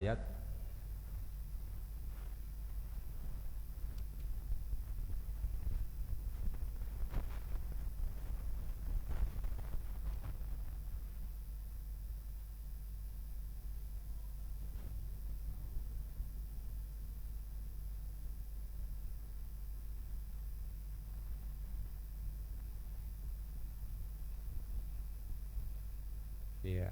Ayat ya,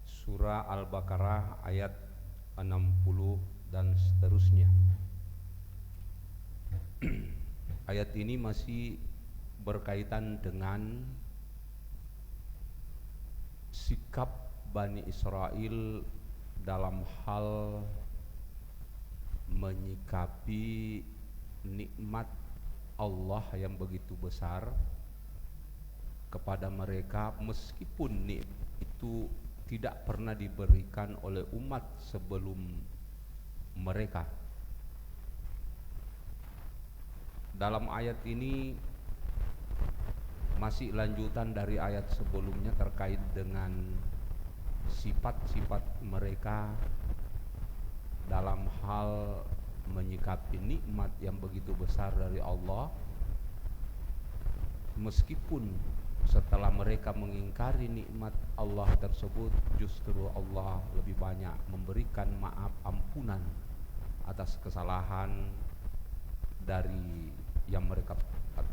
surah Al-Baqarah ayat 60 dan seterusnya. Ayat ini masih berkaitan dengan sikap Bani Israel dalam hal menyikapi nikmat Allah yang begitu besar kepada mereka, meskipun nikmat itu tidak pernah diberikan oleh umat sebelum mereka. Dalam ayat ini masih lanjutan dari ayat sebelumnya terkait dengan sifat-sifat mereka dalam hal menyikapi nikmat yang begitu besar dari Allah, meskipun setelah mereka mengingkari nikmat Allah tersebut, justru Allah lebih banyak memberikan maaf ampunan atas kesalahan dari yang mereka perbuat.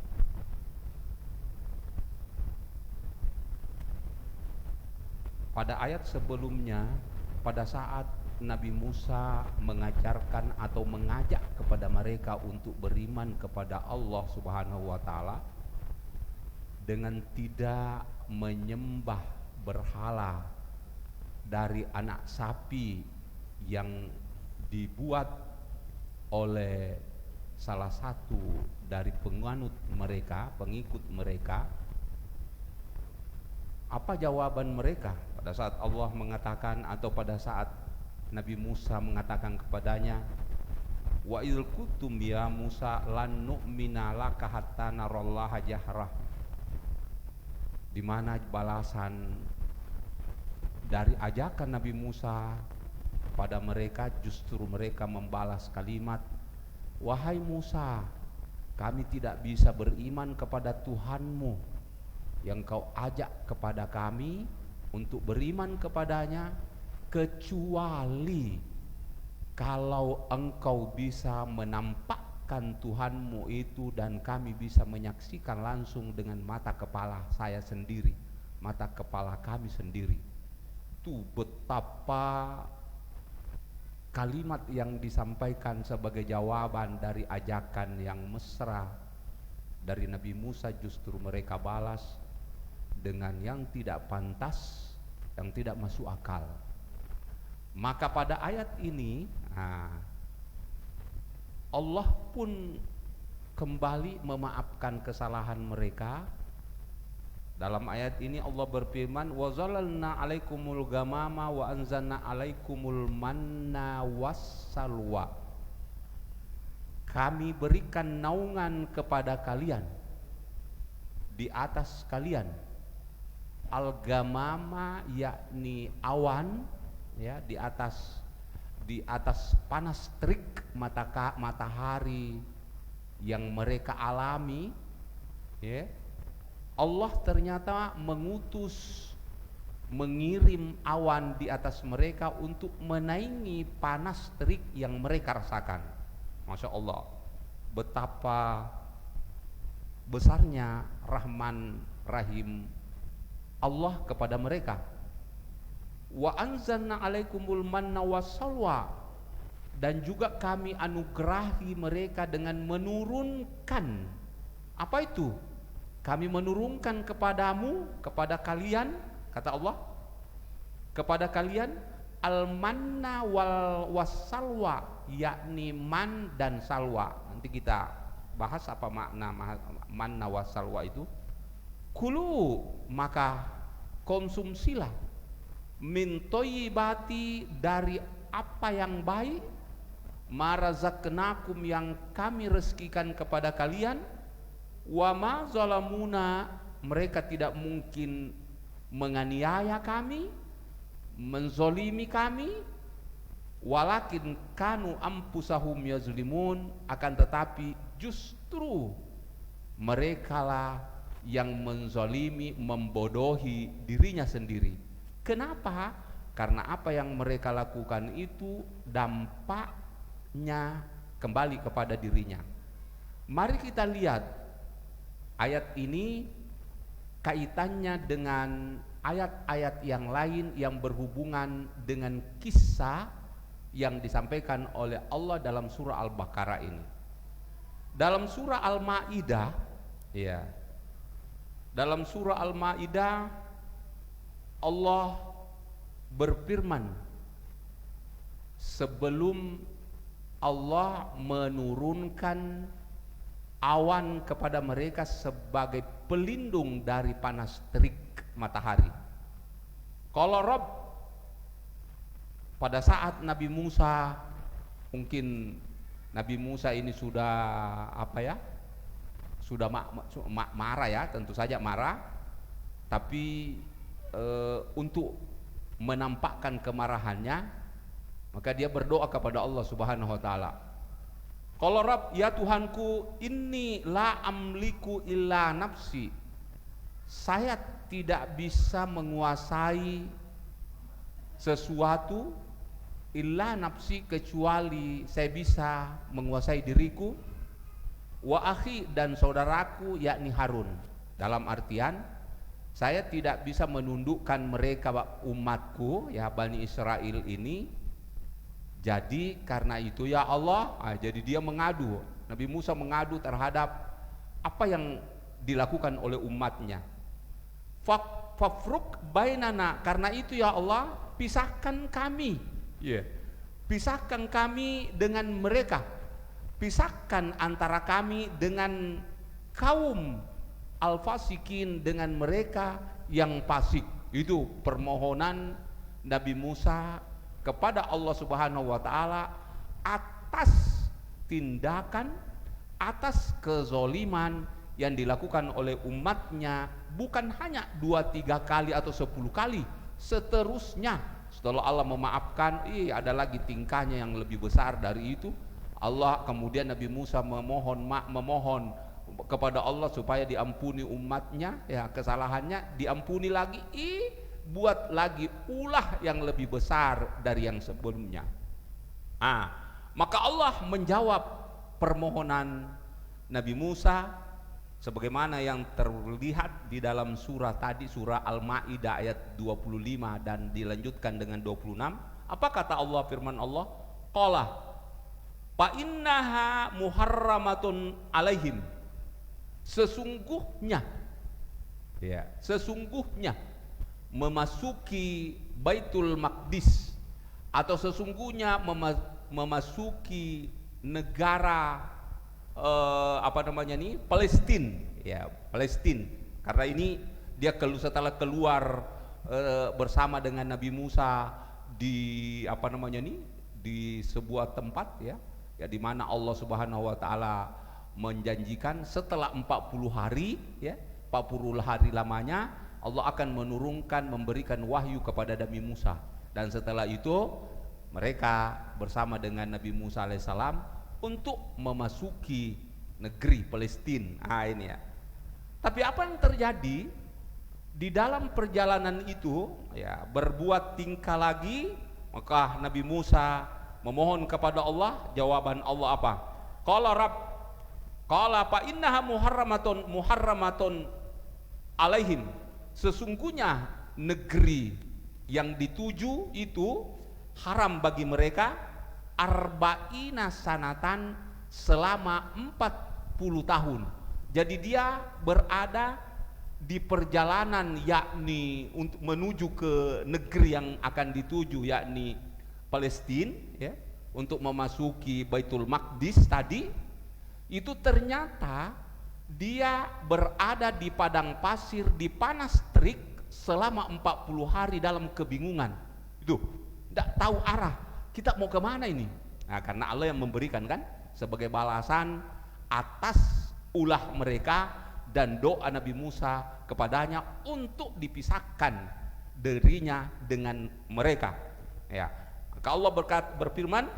Pada ayat sebelumnya, pada saat Nabi Musa mengajarkan atau mengajak kepada mereka untuk beriman kepada Allah Subhanahu wa taala dengan tidak menyembah berhala dari anak sapi yang dibuat oleh salah satu dari penganut mereka, pengikut mereka. Apa jawaban mereka pada saat Allah mengatakan, atau pada saat Nabi Musa mengatakan kepadanya, wa idh qultum ya Musa lan nu'mina laka hatta narallaha jahrah, di mana balasan dari ajakan Nabi Musa pada mereka, justru mereka membalas kalimat, wahai Musa, kami tidak bisa beriman kepada Tuhanmu yang kau ajak kepada kami untuk beriman kepadanya, kecuali kalau engkau bisa menampakkan Tuhanmu itu dan kami bisa menyaksikan langsung dengan mata kepala saya sendiri, mata kepala kami sendiri. Itu betapa kalimat yang disampaikan sebagai jawaban dari ajakan yang mesra dari Nabi Musa, justru mereka balas dengan yang tidak pantas, yang tidak masuk akal. Maka pada ayat ini Allah pun kembali memaafkan kesalahan mereka. Dalam ayat ini Allah berfirman, wa zalalna alaikumul gamama wa anzalna alaikumul manna wassalwa, kami berikan naungan kepada kalian, di atas kalian. Al-gamama yakni awan, ya, di atas panas terik matahari yang mereka alami, ya. Allah ternyata mengirim awan di atas mereka untuk menaingi panas terik yang mereka rasakan. Masya Allah, betapa besarnya Rahman Rahim Allah kepada mereka. Wa anzalna alaikumul manna wassalwa, dan juga kami anugerahi mereka dengan menurunkan, apa itu? Kami menurunkan kepadamu, kepada kalian, kata Allah, kepada kalian al-manna wal wassalwa, yakni man dan salwa. Nanti kita bahas apa makna manna wassalwa itu. Kulu, maka konsumsilah, min thayyibati, dari apa yang baik, marazaqnakum, yang kami rezekikan kepada kalian, wa ma zalamuna, mereka tidak mungkin menganiaya kami, menzolimi kami, walakin kanu ampusahum yazlimun, akan tetapi justru merekalah yang menzalimi, membodohi dirinya sendiri. Kenapa? Karena apa yang mereka lakukan itu dampaknya kembali kepada dirinya. Mari kita lihat ayat ini kaitannya dengan ayat-ayat yang lain yang berhubungan dengan kisah yang disampaikan oleh Allah dalam surah Al-Baqarah ini. Dalam surah Al-Maidah, ya, dalam surah Al-Maidah Allah berfirman sebelum Allah menurunkan awan kepada mereka sebagai pelindung dari panas terik matahari. Kalau Rob pada saat Nabi Musa, mungkin Nabi Musa ini sudah sudah marah ya, tentu saja marah, tapi untuk menampakkan kemarahannya maka dia berdoa kepada Allah Subhanahu wa taala. Qala Rabb, ya Tuhanku, inni la amliku illa nafsi. Saya tidak bisa menguasai sesuatu illa nafsi, kecuali saya bisa menguasai diriku, wa akhi, dan saudaraku yakni Harun. Dalam artian saya tidak bisa menundukkan mereka umatku ya Bani Israel ini. Jadi karena itu ya Allah, jadi dia mengadu, Nabi Musa mengadu terhadap apa yang dilakukan oleh umatnya. Fafruk bainana, karena itu ya Allah, pisahkan kami, pisahkan kami dengan mereka, pisahkan antara kami dengan kaum al-fasikin, dengan mereka yang fasik. Itu permohonan Nabi Musa kepada Allah Subhanahu wa taala atas tindakan, atas kezoliman yang dilakukan oleh umatnya, bukan hanya 2-3 kali atau 10 kali, seterusnya. Setelah Allah memaafkan, ada lagi tingkahnya yang lebih besar dari itu. Allah kemudian Nabi Musa memohon kepada Allah supaya diampuni umatnya, ya kesalahannya diampuni lagi, buat lagi ulah yang lebih besar dari yang sebelumnya. Maka Allah menjawab permohonan Nabi Musa sebagaimana yang terlihat di dalam surah tadi, surah Al-Maidah ayat 25 dan dilanjutkan dengan 26. Apa kata Allah, firman Allah? Qala fa innaha muharramatun alaihim. Sesungguhnya memasuki Baitul Maqdis, atau sesungguhnya memasuki negara Palestina, ya Palestina. Karena ini dia setelah keluar bersama dengan Nabi Musa di di sebuah tempat ya di mana Allah Subhanahu wa taala menjanjikan setelah 40 hari ya, 40 hari lamanya Allah akan menurunkan, memberikan wahyu kepada Nabi Musa, dan setelah itu mereka bersama dengan Nabi Musa alaihissalam untuk memasuki negeri Palestina. Ini ya. Tapi apa yang terjadi di dalam perjalanan itu ya, berbuat tingkah lagi, maka Nabi Musa memohon kepada Allah. Jawaban Allah apa? Qala Rabb, qala fa innaha muharramatun alaihim. Sesungguhnya negeri yang dituju itu haram bagi mereka arba'ina sanatan, selama 40 tahun. Jadi dia berada di perjalanan yakni untuk menuju ke negeri yang akan dituju yakni Palestina ya, untuk memasuki Baitul Maqdis tadi. Itu ternyata dia berada di padang pasir, di panas terik selama 40 hari dalam kebingungan. Itu tidak tahu arah, kita mau kemana ini? Nah, karena Allah yang memberikan kan sebagai balasan atas ulah mereka dan doa Nabi Musa kepadanya untuk dipisahkan dirinya dengan mereka. Ya, Maka Allah berfirman,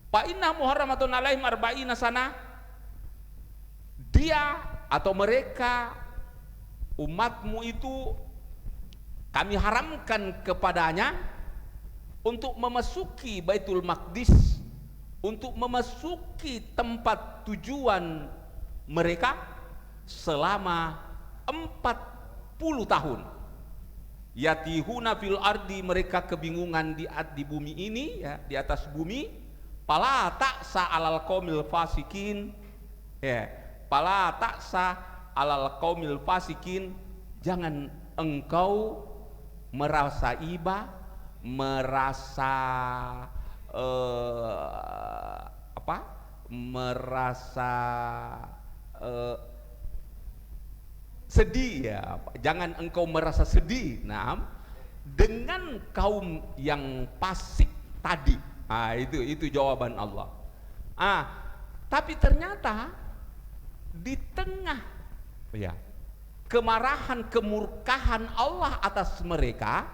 fa inna muharramatun alaihim arba'ina sana, dia atau mereka umatmu itu kami haramkan kepadanya untuk memasuki Baitul Maqdis, untuk memasuki tempat tujuan mereka selama 40 tahun. Yatihuna fil ardi, mereka kebingungan di bumi ini, ya, di atas bumi. Fala ta'sa alal qaumil fasikin, ya, fala ta'sa alal qaumil fasikin, jangan engkau merasa iba, merasa merasa sedih, ya, jangan engkau merasa sedih, nah, dengan kaum yang fasik tadi. Itu jawaban Allah. Tapi ternyata di tengah, ya, kemarahan, kemurkaan Allah atas mereka,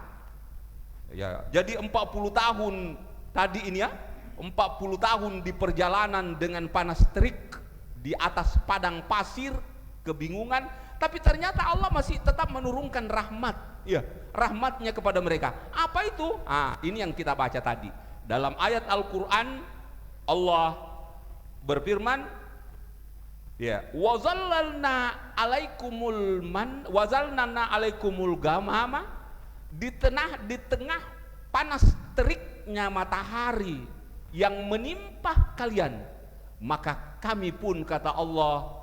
ya, jadi 40 tahun tadi ini, ya, 40 tahun di perjalanan dengan panas terik di atas padang pasir, kebingungan, tapi ternyata Allah masih tetap menurunkan rahmat, ya, rahmatnya kepada mereka. Apa itu? Ini yang kita baca tadi dalam ayat Al-Quran. Allah berfirman, ya, wazallalna alaikumul man wazalna alaikumul gamama, di tengah panas teriknya matahari yang menimpa kalian, maka kami pun, kata Allah,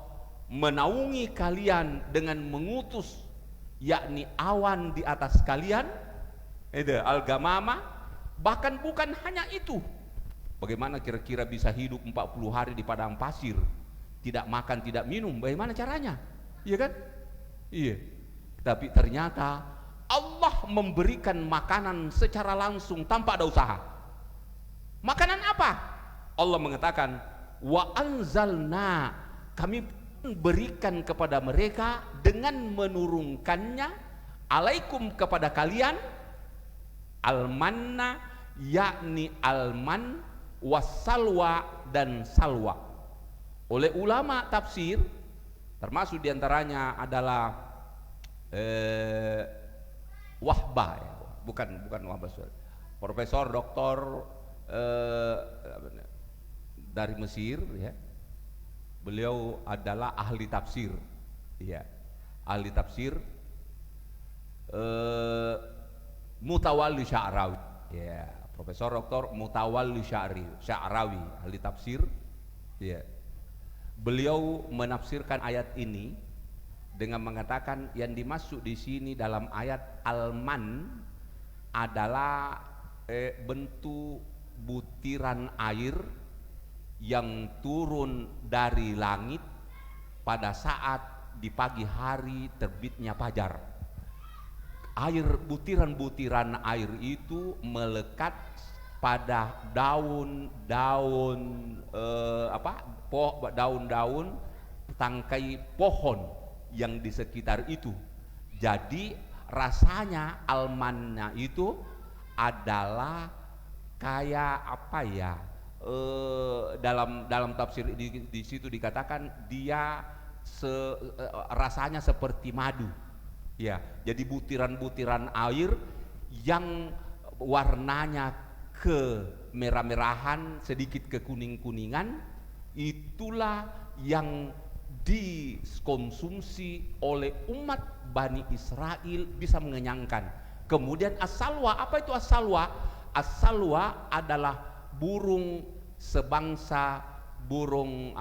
menaungi kalian dengan mengutus, yakni awan di atas kalian, itu al-gamama. Bahkan bukan hanya itu, bagaimana kira-kira bisa hidup 40 hari di padang pasir, tidak makan, tidak minum, bagaimana caranya? Iya kan? Iya. Tapi ternyata Allah memberikan makanan secara langsung tanpa ada usaha. Makanan apa? Allah mengatakan, wa anzalna, kami berikan kepada mereka dengan menurunkannya, alaikum, kepada kalian, al-manna, yakni al-man, wassalwa, dan salwa. Oleh ulama tafsir, termasuk diantaranya adalah Wahbah, ya, bukan Wahbah, Profesor Doktor dari Mesir, ya. Beliau adalah ahli tafsir, ya, ahli tafsir, Mutawalli Sya'rawi, ya, Profesor Doktor Mutawalli Sya'rawi, ahli tafsir, ya. Beliau menafsirkan ayat ini dengan mengatakan yang dimaksud di sini dalam ayat al-man adalah bentuk butiran air yang turun dari langit pada saat di pagi hari terbitnya fajar. Butiran-butiran air itu melekat pada daun-daun daun-daun tangkai pohon yang di sekitar itu. Jadi rasanya almannya itu adalah kayak apa ya? Dalam tafsir di situ dikatakan dia rasanya seperti madu. Ya, jadi butiran-butiran air yang warnanya kemerah-merahan, sedikit kekuning-kuningan, itulah yang dikonsumsi oleh umat Bani Israel, bisa mengenyangkan. Kemudian as-salwa, apa itu as-salwa? As-salwa adalah burung sebangsa burung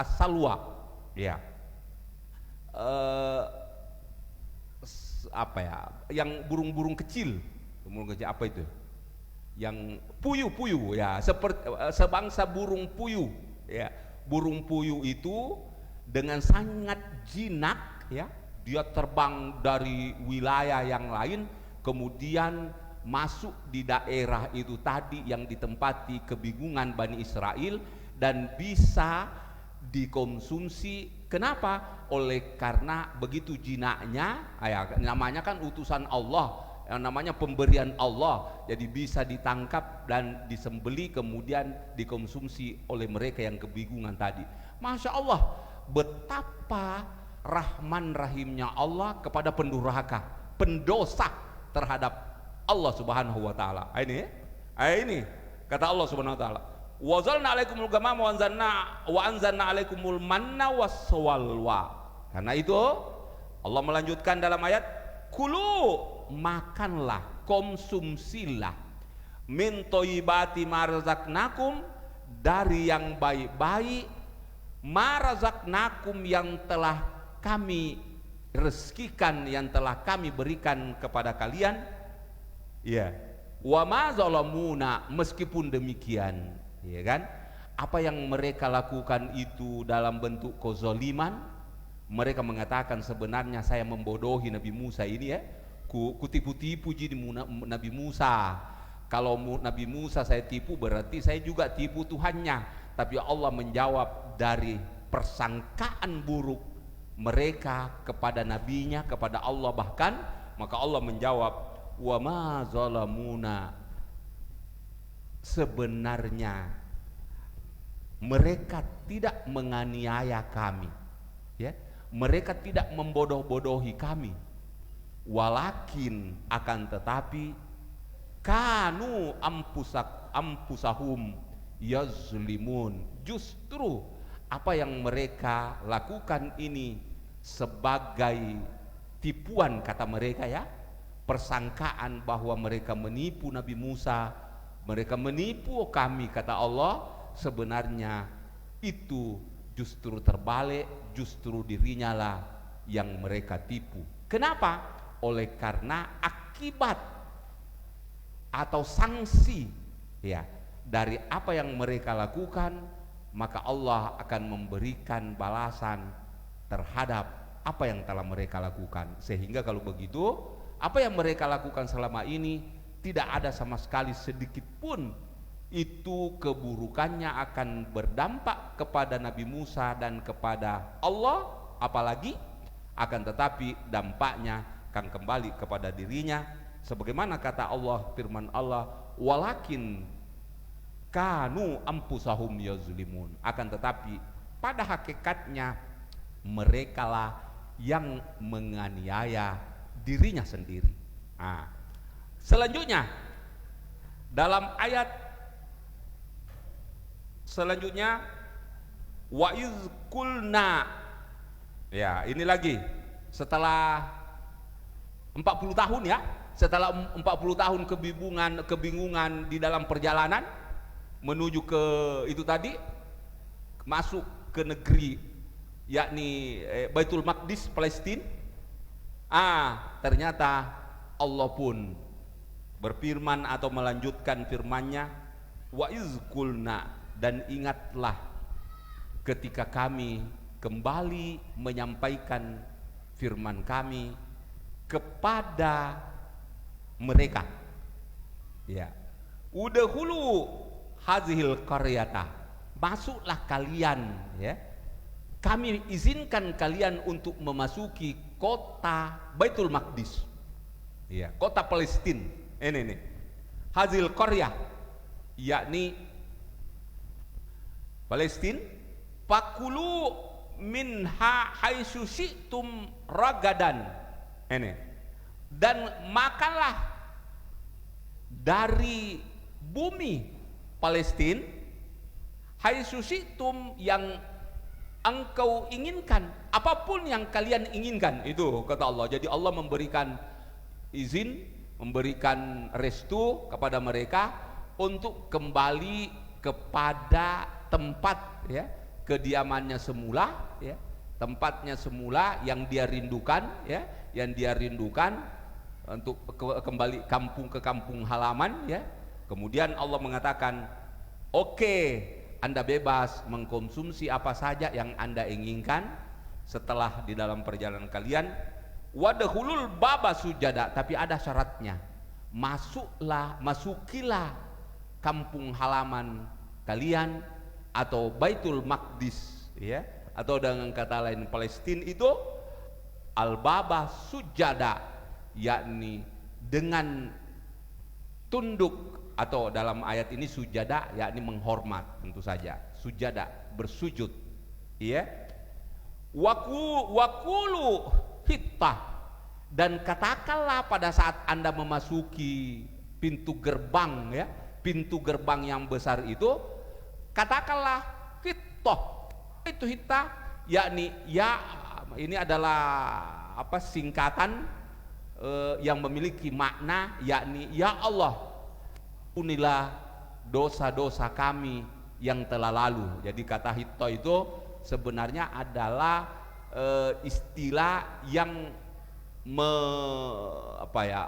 as-salwa, ya. Yang burung-burung kecil, apa itu? Yang puyuh-puyuh, ya, seperti sebangsa burung puyuh, ya. Burung puyuh itu dengan sangat jinak, ya, dia terbang dari wilayah yang lain, kemudian masuk di daerah itu tadi yang ditempati kebingungan Bani Israel, dan bisa dikonsumsi. Kenapa? Oleh karena begitu jinaknya, namanya kan utusan Allah yang namanya pemberian Allah, jadi bisa ditangkap dan disembeli kemudian dikonsumsi oleh mereka yang kebingungan tadi. Masya Allah, betapa rahman rahimnya Allah kepada pendurhaka, pendosa terhadap Allah Subhanahu wa taala. Ini kata Allah Subhanahu wa taala, wa zalna alaikumul ghamama wa anzalna alaikumul manna wassalwa. Karena itu Allah melanjutkan dalam ayat, kulu, makanlah, konsumsilah, min thayyibati ma razaqnakum, dari yang baik-baik, ma razaqnakum, yang telah kami rezekikan, yang telah kami berikan kepada kalian. Ya, wa ma zalamuna, meskipun demikian, ya kan, apa yang mereka lakukan itu dalam bentuk kezaliman. Mereka mengatakan sebenarnya saya membodohi Nabi Musa ini ya, kutipu-tipu jadi Nabi Musa. Kalau Nabi Musa saya tipu, berarti saya juga tipu Tuhannya. Tapi Allah menjawab dari persangkaan buruk mereka kepada nabinya, kepada Allah bahkan, maka Allah menjawab, wa ma zalamuna, sebenarnya mereka tidak menganiaya kami, ya, mereka tidak membodoh-bodohi kami, walakin, akan tetapi, kanu ampusahum yazlimun, justru apa yang mereka lakukan ini sebagai tipuan, kata mereka ya, persangkaan bahwa mereka menipu Nabi Musa, mereka menipu kami, kata Allah, sebenarnya itu justru terbalik, justru dirinya lah yang mereka tipu. Kenapa? Oleh karena akibat atau sanksi ya dari apa yang mereka lakukan, maka Allah akan memberikan balasan terhadap apa yang telah mereka lakukan. Sehingga kalau begitu, apa yang mereka lakukan selama ini tidak ada sama sekali sedikit pun itu keburukannya akan berdampak kepada Nabi Musa dan kepada Allah, apalagi akan tetapi dampaknya akan kembali kepada dirinya, sebagaimana kata Allah, firman Allah, walakin kanu ampusahum yazlimun, akan tetapi pada hakikatnya merekalah yang menganiaya dirinya sendiri. Nah, selanjutnya dalam ayat selanjutnya, wa izkulna, ya ini lagi setelah 40 tahun ya, setelah 40 tahun kebingungan di dalam perjalanan menuju ke itu tadi, masuk ke negeri yakni Baitul Maqdis, Palestina. Ternyata Allah pun berfirman atau melanjutkan firman-Nya, wa izkulna, dan ingatlah ketika kami kembali menyampaikan firman kami kepada mereka, ya, udhulu hazihil qaryata, masuklah kalian, ya, kami izinkan kalian untuk memasuki kota Baitul Maqdis, ya, kota Palestina. Ini hazil qaryah, yakni Palestina. Fakulu minha haitsu syi'tum ragadan, ini, dan makanlah dari bumi Palestina haitsu syi'tum, yang engkau inginkan, apapun yang kalian inginkan, itu kata Allah. Jadi Allah memberikan izin, memberikan restu kepada mereka untuk kembali kepada tempat, ya, kediamannya semula, ya, tempatnya semula yang dia rindukan, ya, yang dia rindukan, untuk kembali ke kampung halaman, ya. Kemudian Allah mengatakan, oke, Anda bebas mengkonsumsi apa saja yang Anda inginkan setelah di dalam perjalanan kalian. Wadkhulul baba sujada, tapi ada syaratnya, masukilah kampung halaman kalian atau Baitul Maqdis, ya, atau dengan kata lain Palestina itu al-baba sujada, yakni dengan tunduk, atau dalam ayat ini sujada, yakni menghormat, tentu saja sujada, bersujud, ya. Wakulu hittah, dan katakanlah pada saat Anda memasuki pintu gerbang, ya, pintu gerbang yang besar itu, katakanlah hittah. Itu hittah, yakni ya, ini adalah apa, singkatan yang memiliki makna, yakni ya Allah, ampunilah dosa-dosa kami yang telah lalu. Jadi kata hittah itu sebenarnya adalah istilah yang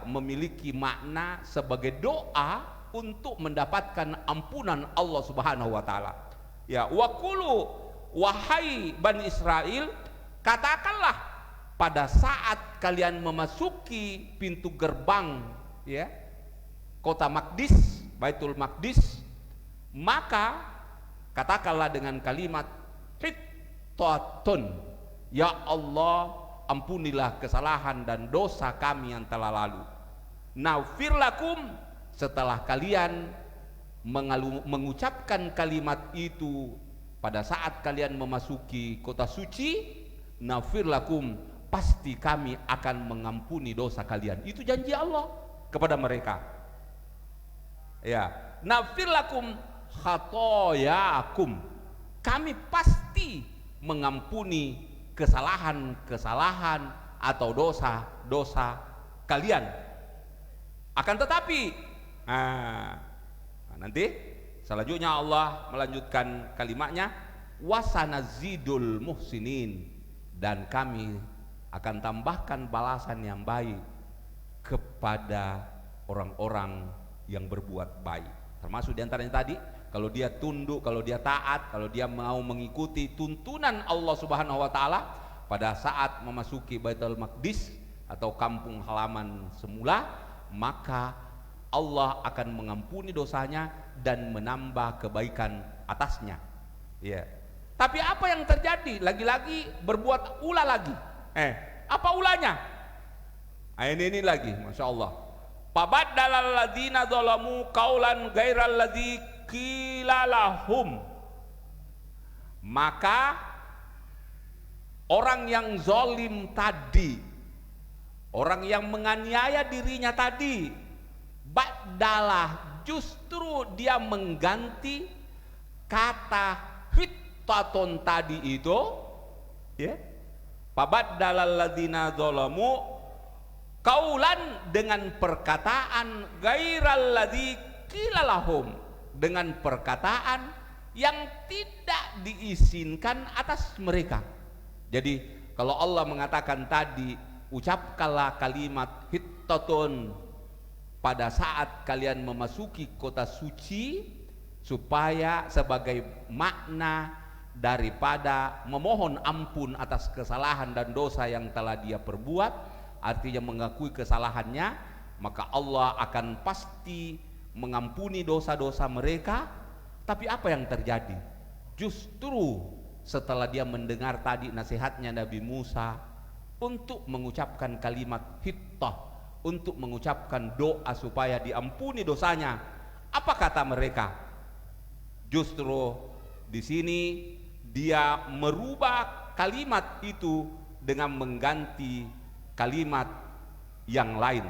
memiliki makna sebagai doa untuk mendapatkan ampunan Allah Subhanahu wa taala. Ya, waqulu, wahai Bani Israel, katakanlah pada saat kalian memasuki pintu gerbang, ya, kota Maqdis, Baitul Maqdis, maka katakanlah dengan kalimat hittatun, ya Allah, ampunilah kesalahan dan dosa kami yang telah lalu. Naufir lakum, setelah kalian mengucapkan kalimat itu pada saat kalian memasuki kota suci, naufir lakum, pasti kami akan mengampuni dosa kalian. Itu janji Allah kepada mereka. Ya, nafir lakum khatoyakum, kami pasti mengampuni kesalahan-kesalahan atau dosa-dosa kalian. Akan tetapi, nanti selanjutnya Allah melanjutkan kalimatnya, wasanazidul muhsinin, dan kami akan tambahkan balasan yang baik kepada orang-orang yang berbuat baik. Termasuk diantaranya tadi, kalau dia tunduk, kalau dia taat, kalau dia mau mengikuti tuntunan Allah Subhanahu wa taala pada saat memasuki Baitul Maqdis atau kampung halaman semula, maka Allah akan mengampuni dosanya dan menambah kebaikan atasnya. Ya. Tapi apa yang terjadi? Lagi-lagi berbuat ulah lagi. Apa ulahnya? Ini lagi, masya Allah. Fabaddalal ladzina dzalamu qaulan ghairal ladzi qila lahum, maka orang yang zalim tadi, orang yang menganiaya dirinya tadi, baddalah, justru dia mengganti kata hittatun tadi itu, ya, fabaddalal ladzina dzalamu kaulan, dengan perkataan ghairal ladzi qila lahum, dengan perkataan yang tidak diizinkan atas mereka. Jadi kalau Allah mengatakan tadi, ucapkanlah kalimat hittatun pada saat kalian memasuki kota suci, supaya sebagai makna daripada memohon ampun atas kesalahan dan dosa yang telah dia perbuat, artinya mengakui kesalahannya, maka Allah akan pasti mengampuni dosa-dosa mereka. Tapi apa yang terjadi? Justru setelah dia mendengar tadi nasihatnya Nabi Musa untuk mengucapkan kalimat hittah, untuk mengucapkan doa supaya diampuni dosanya, apa kata mereka? Justru di sini dia merubah kalimat itu dengan mengganti kalimat yang lain.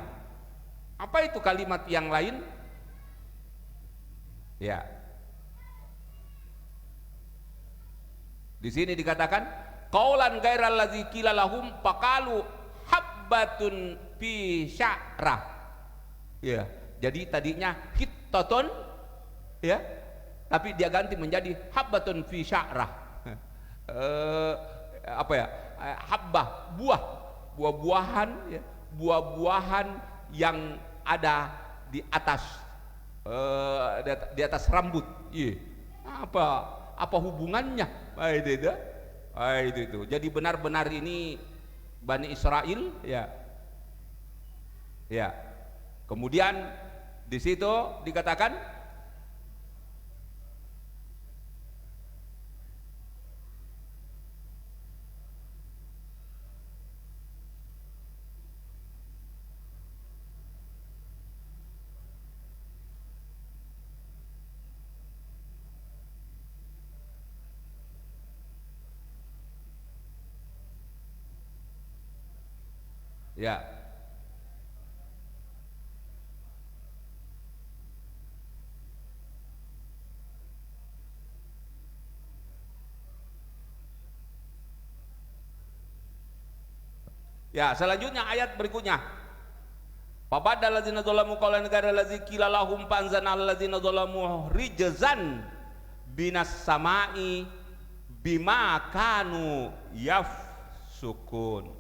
Apa itu kalimat yang lain? Ya, di sini dikatakan qaulan ghairal ladzi qila lahum faqalu habbatun fi sya'rah. Ya, jadi tadinya hittatun, ya, tapi dia ganti menjadi habbatun fi sya'rah. Apa ya? Habbah, buah-buahan, ya, buah-buahan yang ada di atas rambut. Iya. Apa hubungannya? Itu. Jadi benar-benar ini Bani Israel, ya. Ya. Kemudian di situ dikatakan Ya. Ya, selanjutnya ayat berikutnya. Fabadal ladzina dzalamu qawlan ghayra allazi qila lahum fanzana alladzina dzalamu rijzan binas samai bima kanu yafsukun.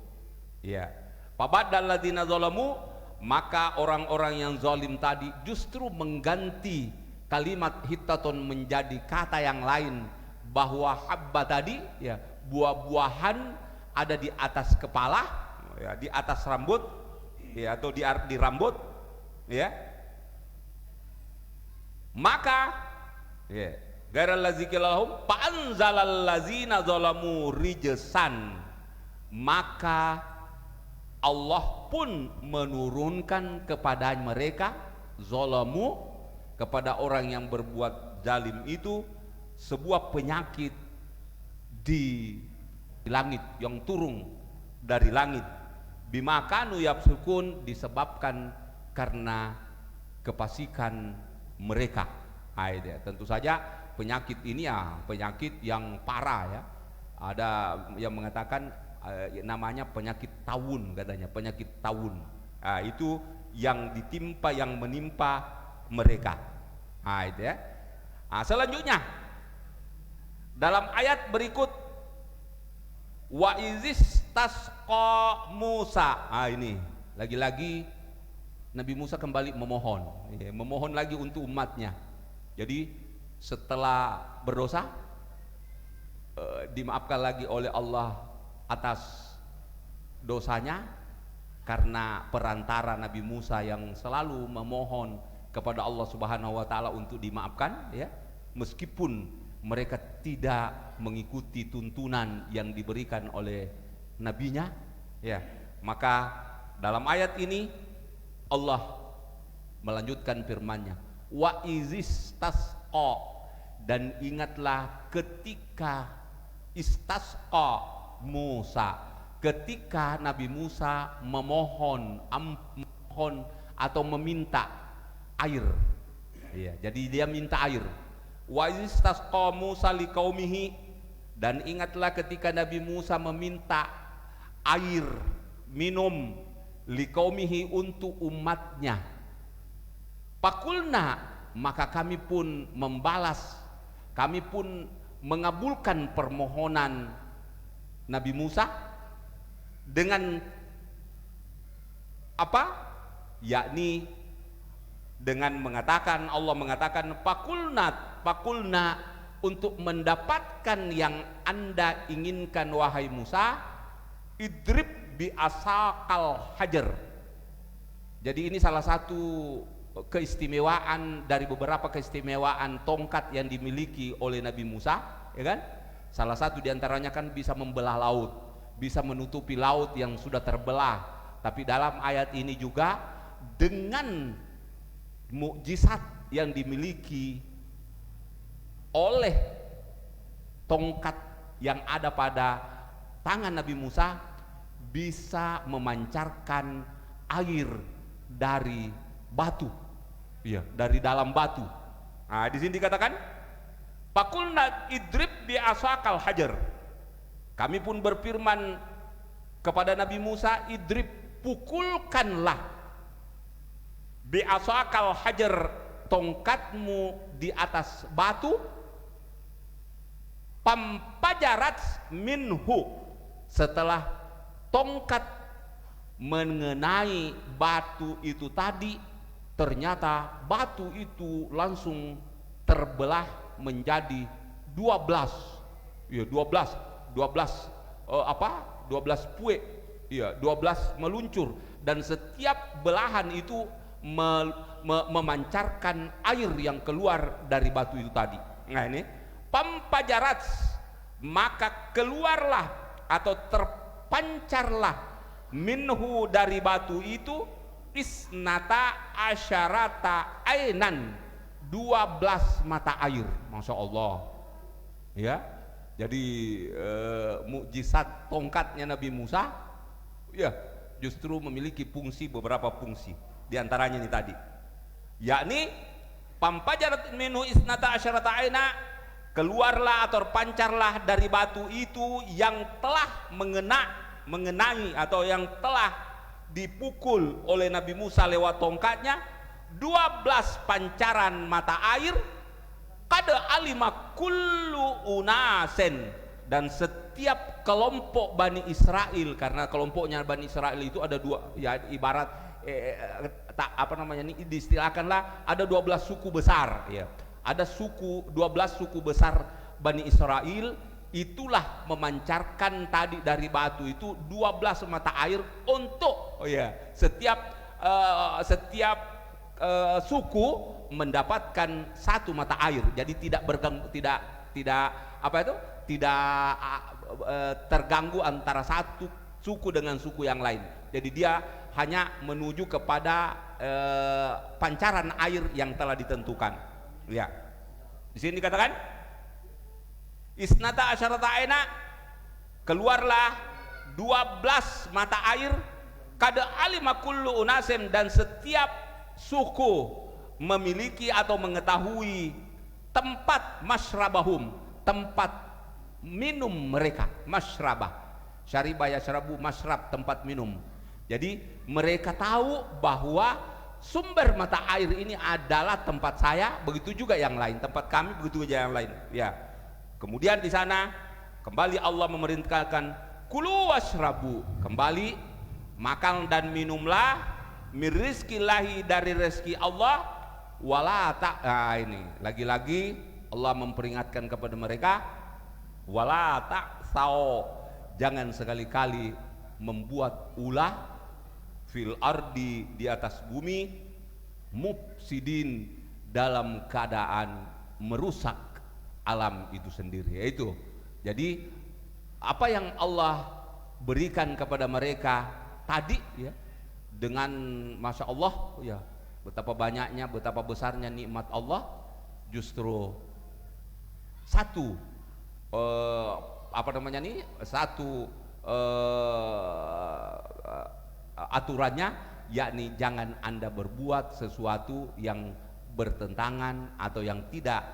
Ya. Fabadal ladzina dzalamu, maka orang-orang yang zalim tadi justru mengganti kalimat hitatun menjadi kata yang lain, bahwa habba tadi ya buah-buahan ada di atas kepala, ya, di atas rambut, ya, atau di rambut, ya. Maka ya gairal lazikilahum fa anzalal lazina zalamu rijsan, maka Allah pun menurunkan kepada mereka zalamu, kepada orang yang berbuat zalim itu, sebuah penyakit di langit, yang turun dari langit, bima kanu yafsukun, disebabkan karena kefasikan mereka. Tentu saja penyakit ini ya penyakit yang parah ya. Ada yang mengatakan namanya penyakit taun, katanya penyakit taun. Itu yang ditimpa, yang menimpa mereka. Itu ya. Selanjutnya dalam ayat berikut, wa izis tasqa Musa. Ini lagi-lagi Nabi Musa kembali memohon, memohon lagi untuk umatnya. Jadi setelah berdosa, dimaafkan lagi oleh Allah atas dosanya karena perantara Nabi Musa yang selalu memohon kepada Allah Subhanahu wa taala untuk dimaafkan, ya, meskipun mereka tidak mengikuti tuntunan yang diberikan oleh nabinya, ya. Maka dalam ayat ini Allah melanjutkan firman-Nya, wa izistasqa, dan ingatlah ketika istasqa Musa, ketika Nabi Musa memohon atau meminta air, ya, jadi dia minta air. Wa istasqa Musa liqaumihi, dan ingatlah ketika Nabi Musa meminta air minum liqaumihi untuk umatnya. Pakulna, maka kami pun membalas, kami pun mengabulkan permohonan Nabi Musa dengan apa? Yakni dengan mengatakan, Allah mengatakan pakulna, untuk mendapatkan yang Anda inginkan wahai Musa, idrib bi asaqal hajar. Jadi ini salah satu keistimewaan dari beberapa keistimewaan tongkat yang dimiliki oleh Nabi Musa, ya kan? Salah satu diantaranya kan bisa membelah laut, bisa menutupi laut yang sudah terbelah. Tapi dalam ayat ini juga dengan mukjizat yang dimiliki oleh tongkat yang ada pada tangan Nabi Musa, bisa memancarkan air dari batu, ya, dari dalam batu. Di sini dikatakan fakulna idrib bi asaqal hajar. Kami pun berfirman kepada Nabi Musa, idrib, pukulkanlah, bi asaqal hajar, tongkatmu di atas batu, pampajarat minhu, setelah tongkat mengenai batu itu tadi, ternyata batu itu langsung terbelah menjadi 12, ya, 12 pue, ya, 12 meluncur, dan setiap belahan itu memancarkan air yang keluar dari batu itu tadi. Nah ini pampajarat, maka keluarlah atau terpancarlah minhu, dari batu itu, isnata asyarata ainan, 12 mata air. Masya Allah, ya. Jadi mukjizat tongkatnya Nabi Musa, ya, justru memiliki beberapa fungsi. Di antaranya ini tadi, yakni pampajarat minu isnata asyarata aina, keluarlah atau pancarlah dari batu itu yang telah mengenai atau yang telah dipukul oleh Nabi Musa lewat tongkatnya 12 pancaran mata air. Kada alima kullu unasen, dan setiap kelompok Bani Israel, karena kelompoknya Bani Israel itu ada dua, ya ibarat diistilahkanlah ada 12 suku besar, ya. Ada 12 suku besar Bani Israel, itulah memancarkan tadi dari batu itu 12 mata air untuk setiap suku mendapatkan satu mata air. Jadi tidak terganggu antara satu suku dengan suku yang lain. Jadi dia hanya menuju kepada pancaran air yang telah ditentukan. Ya. Di sini dikatakan isnata asyarata aina, keluarlah 12 mata air, kada alima kullu unasim, dan setiap suku memiliki atau mengetahui tempat masyrabahum, tempat minum mereka. Masyrabah, syaribah yashrabu, masyrab, tempat minum. Jadi mereka tahu bahwa sumber mata air ini adalah tempat saya, begitu juga yang lain, tempat kami, begitu juga yang lain, ya. Kemudian di sana kembali Allah memerintahkan kulu washrabu, kembali makan dan minumlah min rizqillahi, dari rezeki Allah, wala ini lagi-lagi Allah memperingatkan kepada mereka, wala ta'sau, jangan sekali-kali membuat ulah fil ardi, di atas bumi, mufsidin, dalam keadaan merusak alam itu sendiri. Yaitu jadi apa yang Allah berikan kepada mereka tadi, ya, dengan masya Allah, ya, betapa banyaknya, betapa besarnya nikmat Allah, justru satu aturannya, yakni jangan Anda berbuat sesuatu yang bertentangan atau yang tidak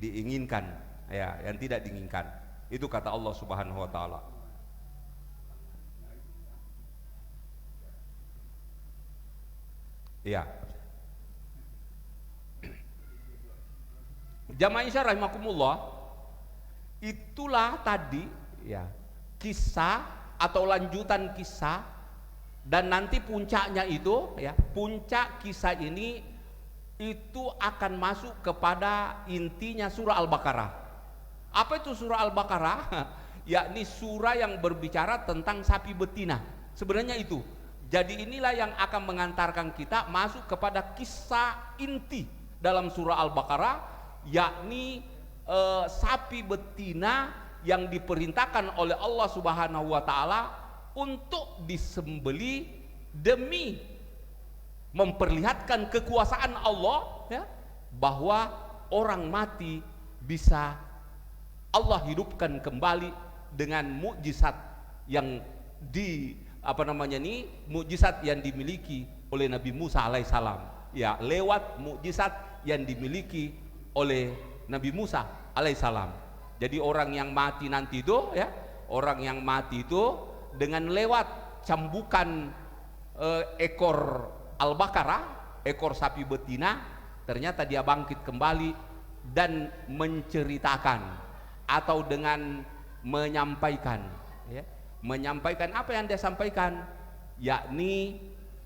diinginkan, ya, yang tidak diinginkan. Itu kata Allah Subhanahu wa taala. Ya. Jamaah Isya rahimakumullah, itulah tadi, ya, kisah atau lanjutan kisah, dan nanti puncaknya itu, ya, puncak kisah ini itu akan masuk kepada intinya surah Al-Baqarah. Apa itu surah Al-Baqarah? Yakni surah yang berbicara tentang sapi betina. Sebenarnya itu. Jadi inilah yang akan mengantarkan kita masuk kepada kisah inti dalam surah Al-Baqarah, yakni sapi betina yang diperintahkan oleh Allah Subhanahu wa taala untuk disembeli demi memperlihatkan kekuasaan Allah, ya, bahwa orang mati bisa Allah hidupkan kembali dengan mukjizat yang mukjizat yang dimiliki oleh Nabi Musa alaihissalam, ya, lewat mukjizat yang dimiliki oleh Nabi Musa alaihissalam. Jadi orang yang mati nanti itu, ya, orang yang mati itu dengan lewat cambukan ekor Al-Baqarah, ekor sapi betina, ternyata dia bangkit kembali dan menceritakan atau dengan menyampaikan, ya, menyampaikan apa yang dia sampaikan, yakni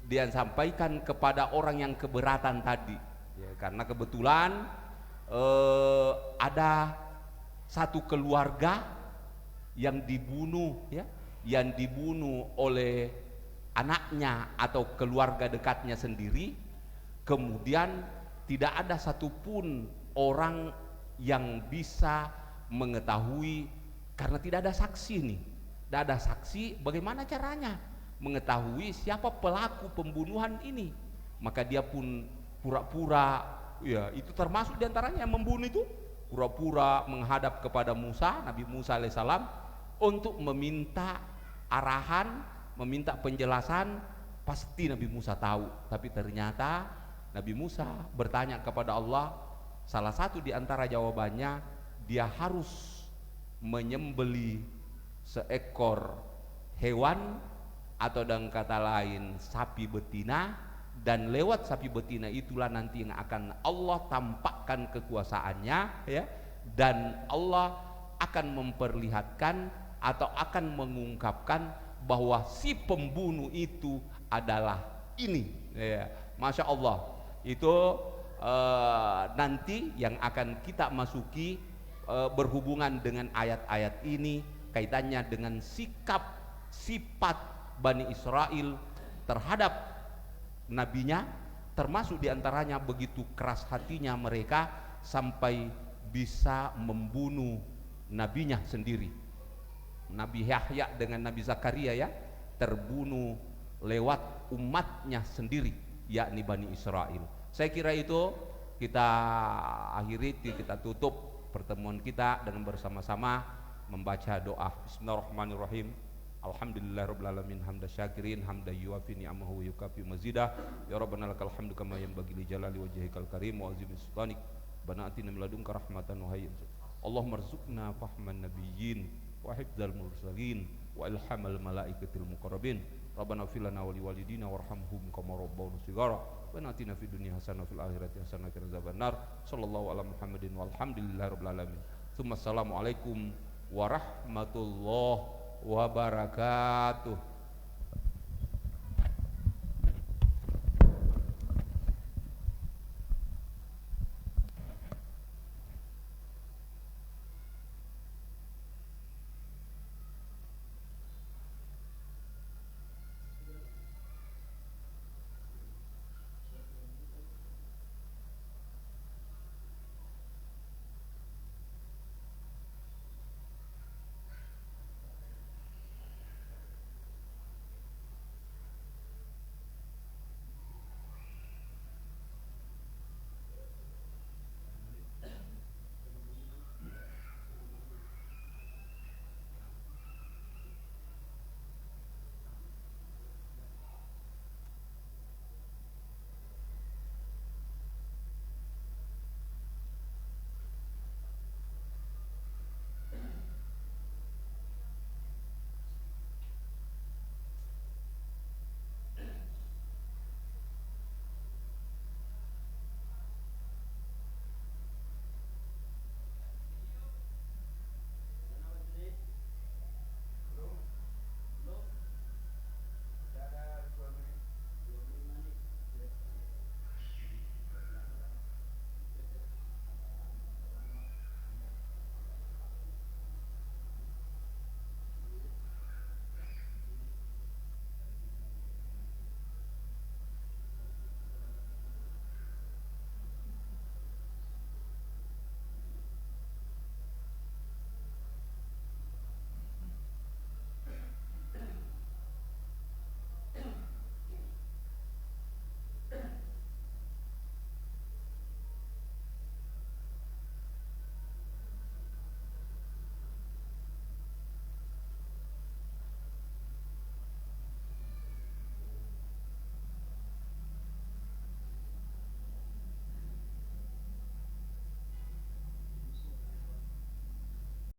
dia sampaikan kepada orang yang keberatan tadi, ya, karena kebetulan ada satu keluarga yang dibunuh, ya, yang dibunuh oleh anaknya atau keluarga dekatnya sendiri. Kemudian tidak ada satupun orang yang bisa mengetahui, karena tidak ada saksi nih, tidak ada saksi, bagaimana caranya mengetahui siapa pelaku pembunuhan ini. Maka dia pun pura-pura, ya, itu termasuk diantaranya yang membunuh itu, pura-pura menghadap kepada Musa, Nabi Musa alaihissalam, untuk meminta arahan meminta penjelasan, pasti Nabi Musa tahu. Tapi ternyata Nabi Musa bertanya kepada Allah, salah satu di antara jawabannya, dia harus menyembeli seekor hewan atau dengan kata lain sapi betina, dan lewat sapi betina itulah nanti yang akan Allah tampakkan kekuasaannya, ya, dan Allah akan memperlihatkan atau akan mengungkapkan bahwa si pembunuh itu adalah ini, ya. Masya Allah, itu nanti yang akan kita masuki berhubungan dengan ayat-ayat ini, kaitannya dengan sikap sifat Bani Israel terhadap nabinya, termasuk diantaranya begitu keras hatinya mereka sampai bisa membunuh nabinya sendiri. Nabi Yahya dengan Nabi Zakaria, ya, terbunuh lewat umatnya sendiri, yakni Bani Israel. Saya kira itu kita akhiri, kita tutup pertemuan kita dengan bersama-sama membaca doa Bismillahirrahmanirrahim. Alhamdulillahirabbil alamin hamda syakirin hamda yuwafi ni'amahu wa yukafi mazidah. Ya Rabbana lakal hamdu kama yanbaghi li jalali wajhikal karim wa azimi sultanik. Bana atina min ladunka rahmatan wa hayyin. Allahumma rzuqna fahman nabiyyin wa hifdzal mursalin wa ilhamal malaikatil muqarrabin. Rabbana fil lana wa liwalidina warhamhum kama rabbawna shighara. Wa atina fid dunya hasanah fil akhirati hasanah wa qina adzabannar. Sallallahu ala Muhammadin walhamdulillahirabbil alamin. Tsumma assalamu alaikum warahmatullahi wabarakatuh.